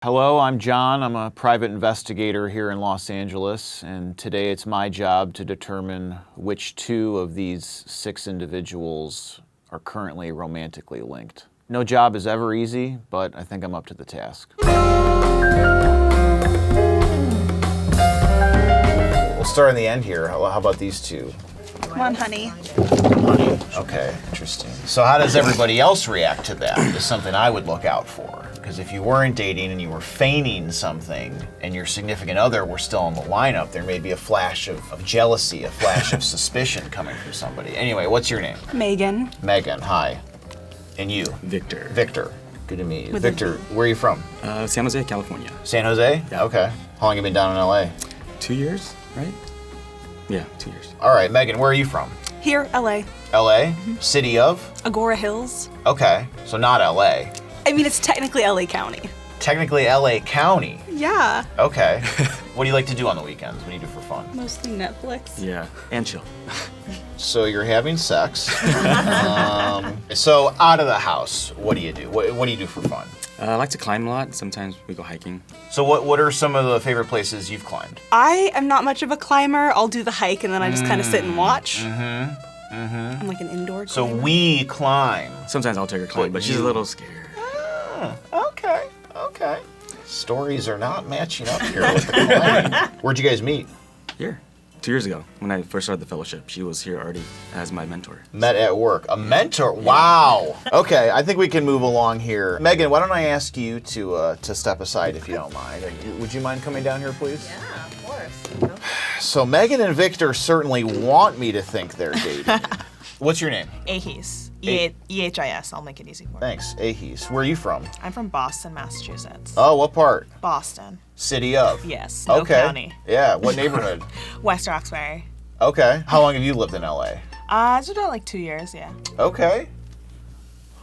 Hello, I'm John. I'm a private investigator here in Los Angeles, and today it's my job to determine which two of these 6 individuals are currently romantically linked. No job is ever easy, but I think I'm up to the task. We'll start in the end here. How about these two? Come on, honey. Honey? Okay, interesting. So how does everybody else react to that? Is something I would look out for. Because if you weren't dating and you were feigning something and your significant other were still in the lineup, there may be a flash of jealousy, a flash of suspicion coming from somebody. Anyway, what's your name? Megan. Megan, hi. And you? Victor. Victor. Good to meet you. Victor, where are you from? San Jose, California. San Jose? Yeah. Okay. How long have you been down in LA? 2 years, right? Yeah, 2 years. All right, Megan, where are you from? Here, LA. LA? City of? Agora Hills. Okay, so not LA. I mean, it's technically LA County. Technically LA County. Yeah. Okay. What do you like to do on the weekends? What do you do for fun? Mostly Netflix. Yeah, and chill. So you're having sex. So out of the house, what do you do? What do you do for fun? I like to climb a lot. Sometimes we go hiking. So what are some of the favorite places you've climbed? I am not much of a climber. I'll do the hike and then I just kind of sit and watch. I'm like an indoor So climber. we climb. Sometimes I'll take her climb, but she's a little scared. Okay. Stories are not matching up here with the climbing. Where'd you guys meet? Here, 2 years ago, when I first started the fellowship. She was here already as my mentor. Met at work. A mentor? Wow. Okay, I think we can move along here. Megan, why don't I ask you to step aside if you don't mind? Would you mind coming down here, please? Yeah, of course. So Megan and Victor certainly want me to think they're dating. What's your name? Ahis. E-H-I-S. I'll make it easy for you. Thanks, Ahis. Where are you from? I'm from Boston, Massachusetts. Oh, what part? Boston. City of? Yes. No Okay. County. Yeah, what neighborhood? West Roxbury. Okay. How long have you lived in LA? It's about like 2 years, yeah. Okay.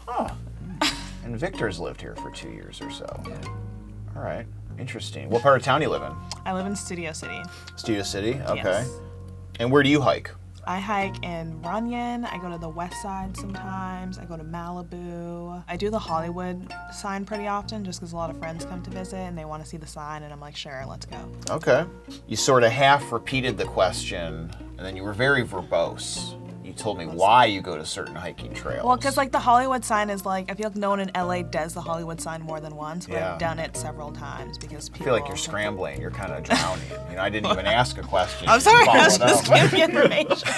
Huh. And Victor's lived here for 2 years or so. All right. Interesting. What part of town do you live in? I live in Studio City. Studio City? Okay. Yes. And where do you hike? I hike in Runyon. I go to the west side sometimes. I go to Malibu. I do the Hollywood sign pretty often just because a lot of friends come to visit and they want to see the sign and I'm like, sure, let's go. Okay. You sort of half repeated the question and then you were very verbose. You told me why you go to certain hiking trails. Well, because like the Hollywood sign is like, I feel like no one in LA does the Hollywood sign more than once, but Yeah. I've done it several times because people. I feel like you're scrambling. You're kind of drowning. You know, I didn't even ask a question. I'm sorry, I was Follow it just up. giving you information.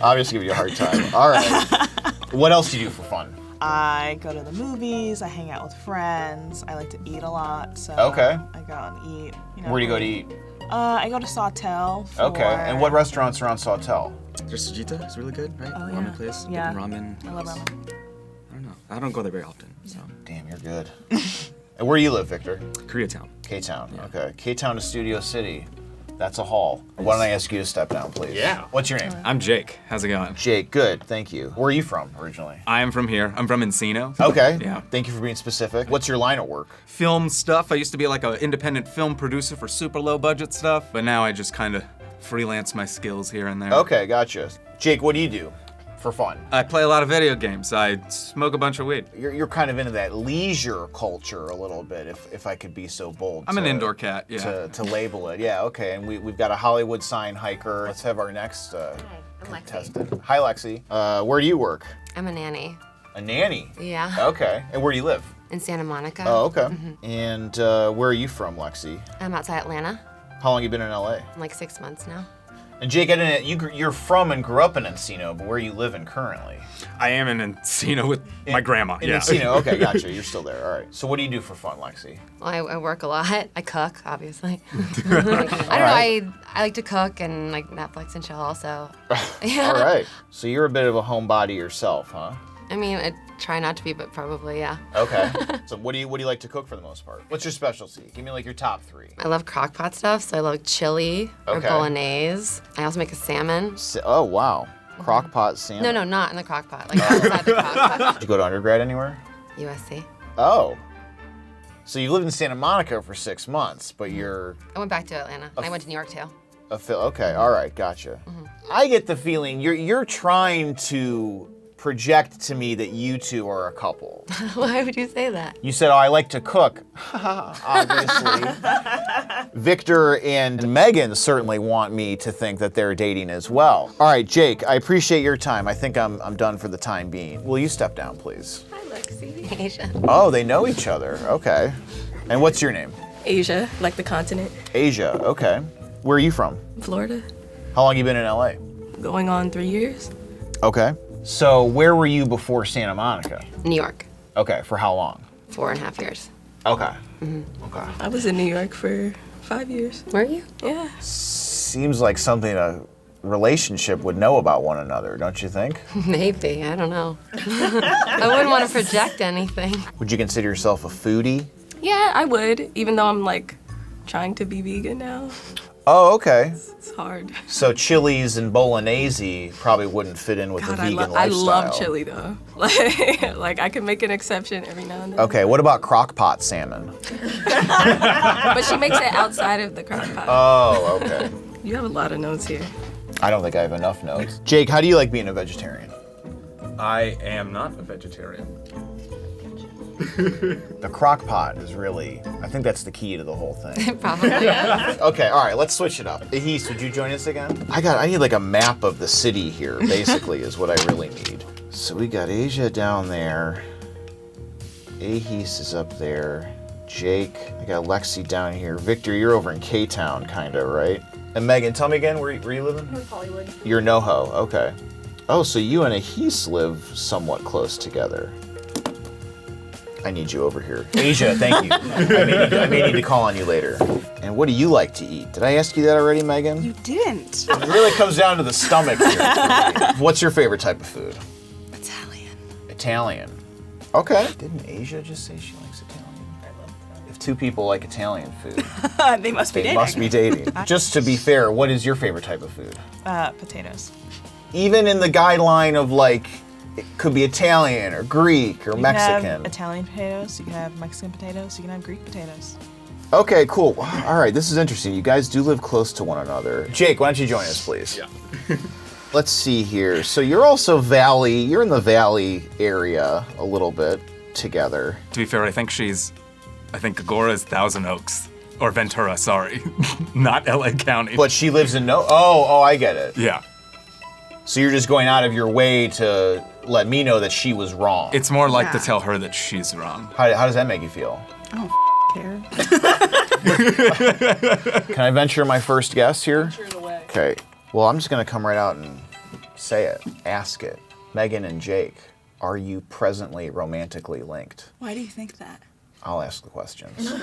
Obviously, give you a hard time. All right. What else do you do for fun? I go to the movies, I hang out with friends, I like to eat a lot, so Okay. I go out and eat. You know, Where do you go to eat? I go to Sawtell. Okay. And what restaurants are on Sawtell? There's Sujita, it's really good, right? Oh, yeah. Ramen place, Yeah. different ramen. I love ramen. I don't know. I don't go there very often, so. Damn, you're good. And where do you live, Victor? Koreatown. K-Town. Yeah. Okay. K-Town to Studio City. That's a haul. Why don't I ask you to step down, please? Yeah. What's your name? I'm Jake. How's it going? Jake. Good. Thank you. Where are you from originally? I am from here. I'm from Encino. Okay. Yeah. Thank you for being specific. What's your line of work? Film stuff. I used to be like an independent film producer for super low budget stuff, but now I just kind of freelance my skills here and there. Okay, gotcha. Jake, what do you do for fun? I play a lot of video games. I smoke a bunch of weed. You're kind of into that leisure culture a little bit, if I could be so bold. I'm an indoor cat, yeah. To label it. Yeah, okay. And we've got a Hollywood sign hiker. Let's have our next I'm contestant. Hi, Lexi. Where do you work? I'm a nanny. A nanny? Yeah. Okay. And where do you live? In Santa Monica. Oh, okay. And where are you from, Lexi? I'm outside Atlanta. How long have you been in LA? I'm like 6 months now. And Jake, you're from and grew up in Encino, but where are you living currently? I am in Encino with my grandma. In Encino, okay, gotcha. You're still there. All right. So what do you do for fun, Lexi? Well, I work a lot. I cook, obviously. I don't know. I like to cook and like Netflix and chill also. Yeah. All right. So you're a bit of a homebody yourself, huh? I mean, I try not to be, but probably, yeah. Okay. So what do you like to cook for the most part? What's your specialty? Give me like your top 3. I love crock pot stuff, so I love chili or Okay. bolognese. I also make a salmon. Oh, wow. Crock pot salmon. No, not in the crock pot. Like outside the crock pot. Did you go to undergrad anywhere? USC. Oh. So you lived in Santa Monica for 6 months, but you're I went back to Atlanta. And I went to New York too. okay, all right, gotcha. I get the feeling you're trying to project to me that you two are a couple. Why would you say that? You said, oh, I like to cook. Obviously. Victor and Megan certainly want me to think that they're dating as well. All right, Jake, I appreciate your time. I think I'm done for the time being. Will you step down, please? Hi, Lexi. Asia. Oh, they know each other. Okay. And what's your name? Asia, like the continent. Asia, okay. Where are you from? Florida, How long you been in LA? going on 3 years. Okay. So where were you before Santa Monica? New York, Okay, for how long? 4.5 years. Okay. Okay. I was in New York for 5 years. Were you? Yeah. Seems like something a relationship would know about one another, don't you think? Maybe, I don't know. I wouldn't want to project anything. Would you consider yourself a foodie? Yeah, I would, even though I'm like trying to be vegan now. Oh, okay. It's hard. So chilies and bolognese probably wouldn't fit in with God, the I, vegan I lifestyle. love chili though. Like I can make an exception every now and then. Okay, what about crock pot salmon? But she makes it outside of the crock pot. Oh, okay. You have a lot of notes here. I don't think I have enough notes. Jake, how do you like being a vegetarian? I am not a vegetarian. The crock pot is really, I think that's the key to the whole thing. Probably. Okay, all right, let's switch it up. Ahis, would you join us again? I need like a map of the city here, basically, is what I really need. So we got Asia down there. Ahis is up there. Jake, I got Lexi down here. Victor, you're over in K-Town, kinda, right? And Megan, tell me again, where you living? North Hollywood. You're NoHo, okay. Oh, so you and Ahis live somewhat close together. I need you over here. Asia, thank you. I may need to call on you later. And what do you like to eat? Did I ask you that already, Megan? You didn't. It really comes down to the stomach here. What's your favorite type of food? Italian. Italian. Okay. Didn't Asia just say she likes Italian? If two people like Italian food, They must be they dating. must be dating. Just to be fair, what is your favorite type of food? Potatoes. Even in the guideline of like, it could be Italian or Greek or You can Mexican. have Italian potatoes, you can have Mexican potatoes, you can have Greek potatoes. Okay, cool. All right, this is interesting. You guys do live close to one another. Jake, why don't you join us, please? Yeah. Let's see here. So you're also you're in the Valley area a little bit together. To be fair, I think Agora is Thousand Oaks. Or Ventura, sorry. Not LA County. But she lives in Oh, I get it. yeah. So you're just going out of your way to let me know that she was wrong. It's more like to Yeah. tell her that she's wrong. How does that make you feel? Care. Can I venture my first guess here? Okay. Well, I'm just going to come right out and say it. Ask it. Megan and Jake, are you presently romantically linked? Why do you think that? I'll ask the questions.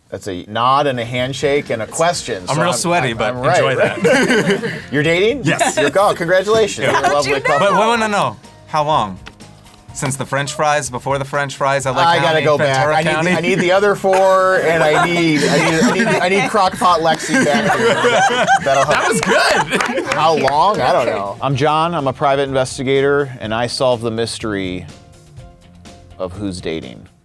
That's a nod and a handshake and a question. I'm so real sweaty, but I'm right, enjoy right? that. You're dating? Yes. Oh, congratulations. You're a lovely couple. But wait, no. How long? Since the French fries, before the French fries, LA I County, gotta go Ventura back. County? I need the other four, and I need Crockpot Lexi back here. That'll help. That was good. How long? I don't know. I'm John. I'm a private investigator, and I solve the mystery of who's dating.